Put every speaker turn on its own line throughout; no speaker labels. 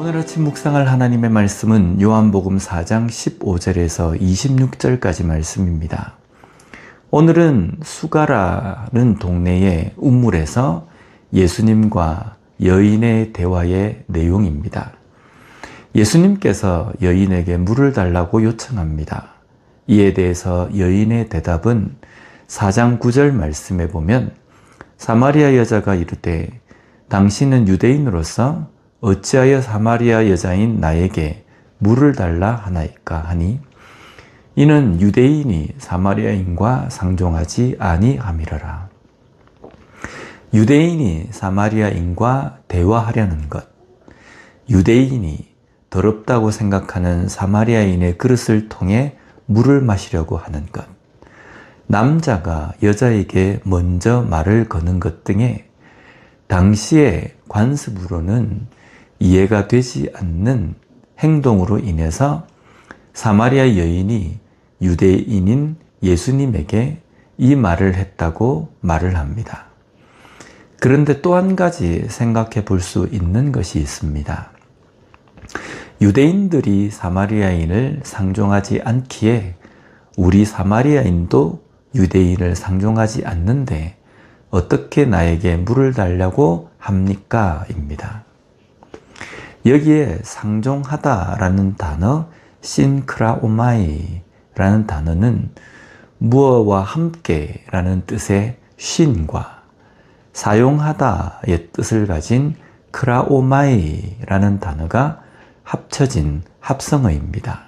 오늘 아침 묵상할 하나님의 말씀은 요한복음 4장 15절에서 26절까지 말씀입니다. 오늘은 수가라는 동네의 우물에서 예수님과 여인의 대화의 내용입니다. 예수님께서 여인에게 물을 달라고 요청합니다. 이에 대해서 여인의 대답은 4장 9절 말씀에 보면 사마리아 여자가 이르되 당신은 유대인으로서 어찌하여 사마리아 여자인 나에게 물을 달라 하나이까 하니 이는 유대인이 사마리아인과 상종하지 아니함이러라. 유대인이 사마리아인과 대화하려는 것, 유대인이 더럽다고 생각하는 사마리아인의 그릇을 통해 물을 마시려고 하는 것, 남자가 여자에게 먼저 말을 거는 것 등의 당시의 관습으로는 이해가 되지 않는 행동으로 인해서 사마리아 여인이 유대인인 예수님에게 이 말을 했다고 말을 합니다. 그런데 또 한 가지 생각해 볼 수 있는 것이 있습니다. 유대인들이 사마리아인을 상종하지 않기에 우리 사마리아인도 유대인을 상종하지 않는데 어떻게 나에게 물을 달라고 합니까? 입니다. 여기에 상종하다라는 단어, 신크라오마이라는 단어는 무어와 함께라는 뜻의 쉰과 사용하다의 뜻을 가진 크라오마이라는 단어가 합쳐진 합성어입니다.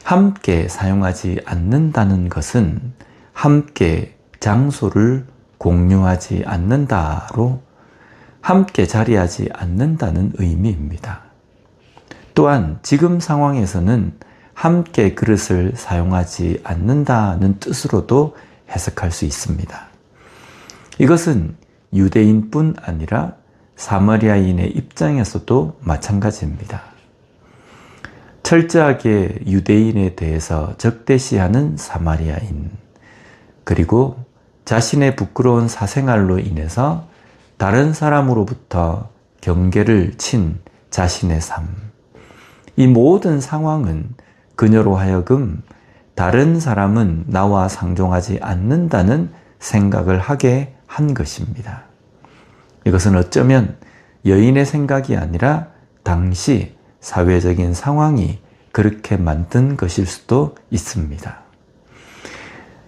함께 사용하지 않는다는 것은 함께 장소를 공유하지 않는다로 함께 자리하지 않는다는 의미입니다. 또한 지금 상황에서는 함께 그릇을 사용하지 않는다는 뜻으로도 해석할 수 있습니다. 이것은 유대인뿐 아니라 사마리아인의 입장에서도 마찬가지입니다. 철저하게 유대인에 대해서 적대시하는 사마리아인, 그리고 자신의 부끄러운 사생활로 인해서 다른 사람으로부터 경계를 친 자신의 삶. 이 모든 상황은 그녀로 하여금 다른 사람은 나와 상종하지 않는다는 생각을 하게 한 것입니다. 이것은 어쩌면 여인의 생각이 아니라 당시 사회적인 상황이 그렇게 만든 것일 수도 있습니다.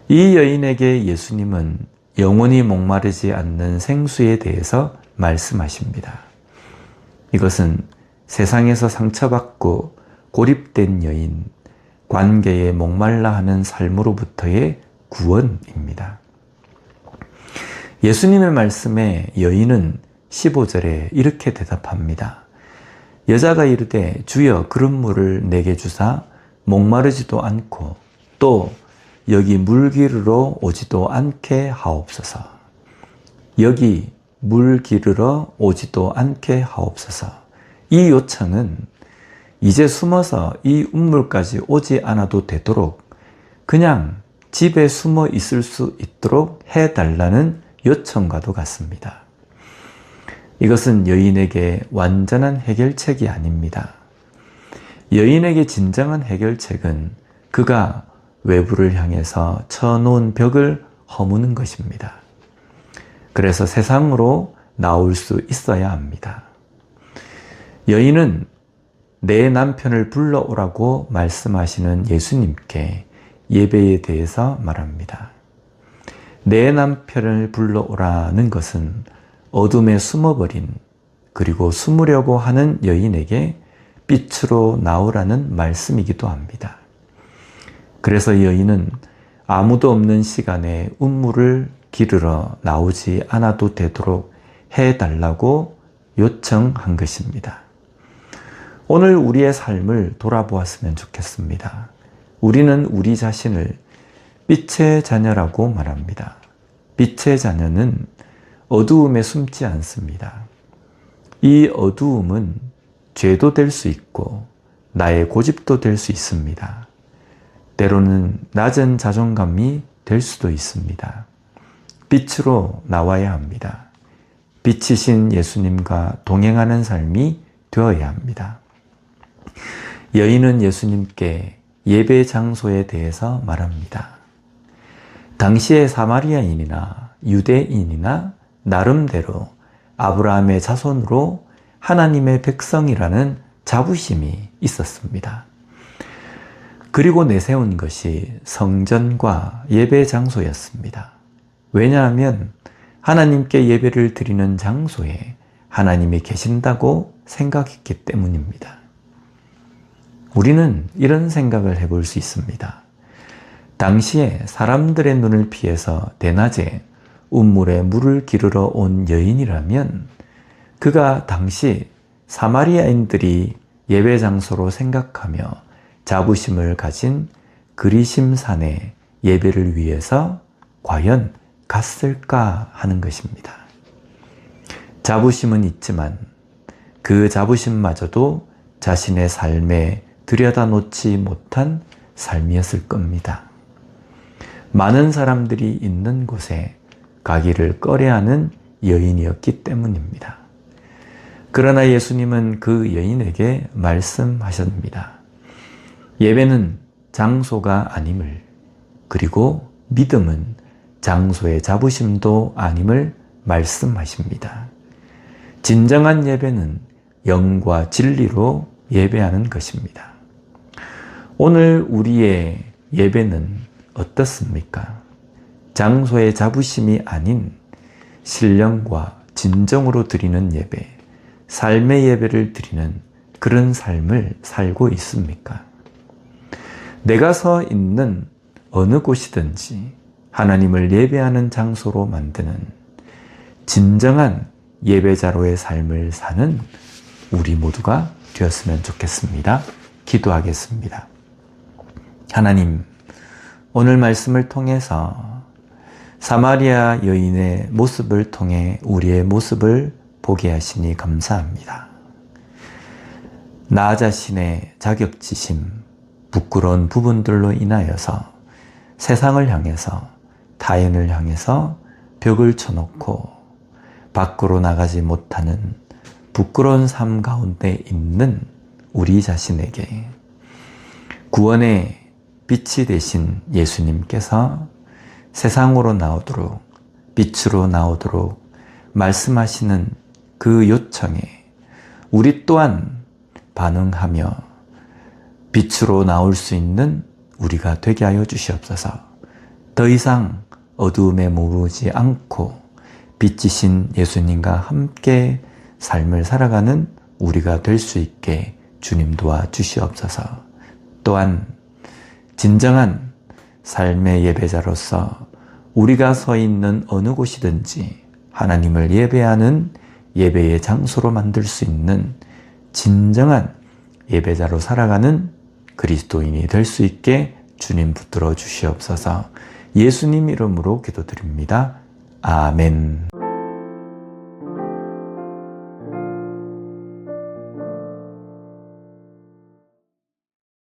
이 여인에게 예수님은 영원히 목마르지 않는 생수에 대해서 말씀하십니다. 이것은 세상에서 상처받고 고립된 여인, 관계에 목말라 하는 삶으로부터의 구원입니다. 예수님의 말씀에 여인은 15절에 이렇게 대답합니다. 여자가 이르되 주여 그런 물을 내게 주사 목마르지도 않고 또 여기 물 기르러 오지도 않게 하옵소서. 여기 물 기르러 오지도 않게 하옵소서. 이 요청은 이제 숨어서 이 우물까지 오지 않아도 되도록 그냥 집에 숨어 있을 수 있도록 해달라는 요청과도 같습니다. 이것은 여인에게 완전한 해결책이 아닙니다. 여인에게 진정한 해결책은 그가 외부를 향해서 쳐놓은 벽을 허무는 것입니다. 그래서 세상으로 나올 수 있어야 합니다. 여인은 내 남편을 불러오라고 말씀하시는 예수님께 예배에 대해서 말합니다. 내 남편을 불러오라는 것은 어둠에 숨어버린 그리고 숨으려고 하는 여인에게 빛으로 나오라는 말씀이기도 합니다. 그래서 여인은 아무도 없는 시간에 우물을 기르러 나오지 않아도 되도록 해달라고 요청한 것입니다. 오늘 우리의 삶을 돌아보았으면 좋겠습니다. 우리는 우리 자신을 빛의 자녀라고 말합니다. 빛의 자녀는 어두움에 숨지 않습니다. 이 어두움은 죄도 될 수 있고 나의 고집도 될 수 있습니다. 때로는 낮은 자존감이 될 수도 있습니다. 빛으로 나와야 합니다. 빛이신 예수님과 동행하는 삶이 되어야 합니다. 여인은 예수님께 예배 장소에 대해서 말합니다. 당시의 사마리아인이나 유대인이나 나름대로 아브라함의 자손으로 하나님의 백성이라는 자부심이 있었습니다. 그리고 내세운 것이 성전과 예배 장소였습니다. 왜냐하면 하나님께 예배를 드리는 장소에 하나님이 계신다고 생각했기 때문입니다. 우리는 이런 생각을 해볼 수 있습니다. 당시에 사람들의 눈을 피해서 대낮에 운물에 물을 기르러 온 여인이라면 그가 당시 사마리아인들이 예배 장소로 생각하며 자부심을 가진 그리심산의 예배를 위해서 과연 갔을까 하는 것입니다. 자부심은 있지만 그 자부심마저도 자신의 삶에 들여다놓지 못한 삶이었을 겁니다. 많은 사람들이 있는 곳에 가기를 꺼려하는 여인이었기 때문입니다. 그러나 예수님은 그 여인에게 말씀하셨습니다. 예배는 장소가 아님을, 그리고 믿음은 장소의 자부심도 아님을 말씀하십니다. 진정한 예배는 영과 진리로 예배하는 것입니다. 오늘 우리의 예배는 어떻습니까? 장소의 자부심이 아닌 신령과 진정으로 드리는 예배, 삶의 예배를 드리는 그런 삶을 살고 있습니까? 내가 서 있는 어느 곳이든지 하나님을 예배하는 장소로 만드는 진정한 예배자로의 삶을 사는 우리 모두가 되었으면 좋겠습니다. 기도하겠습니다. 하나님, 오늘 말씀을 통해서 사마리아 여인의 모습을 통해 우리의 모습을 보게 하시니 감사합니다. 나 자신의 자격지심, 부끄러운 부분들로 인하여서 세상을 향해서, 타인을 향해서 벽을 쳐놓고 밖으로 나가지 못하는 부끄러운 삶 가운데 있는 우리 자신에게 구원의 빛이 되신 예수님께서 세상으로 나오도록, 빛으로 나오도록 말씀하시는 그 요청에 우리 또한 반응하며 빛으로 나올 수 있는 우리가 되게 하여 주시옵소서. 더 이상 어두움에 머무르지 않고 빛이신 예수님과 함께 삶을 살아가는 우리가 될 수 있게 주님 도와 주시옵소서. 또한 진정한 삶의 예배자로서 우리가 서 있는 어느 곳이든지 하나님을 예배하는 예배의 장소로 만들 수 있는 진정한 예배자로 살아가는 그리스도인이 될 수 있게 주님 붙들어 주시옵소서. 예수님 이름으로 기도드립니다. 아멘.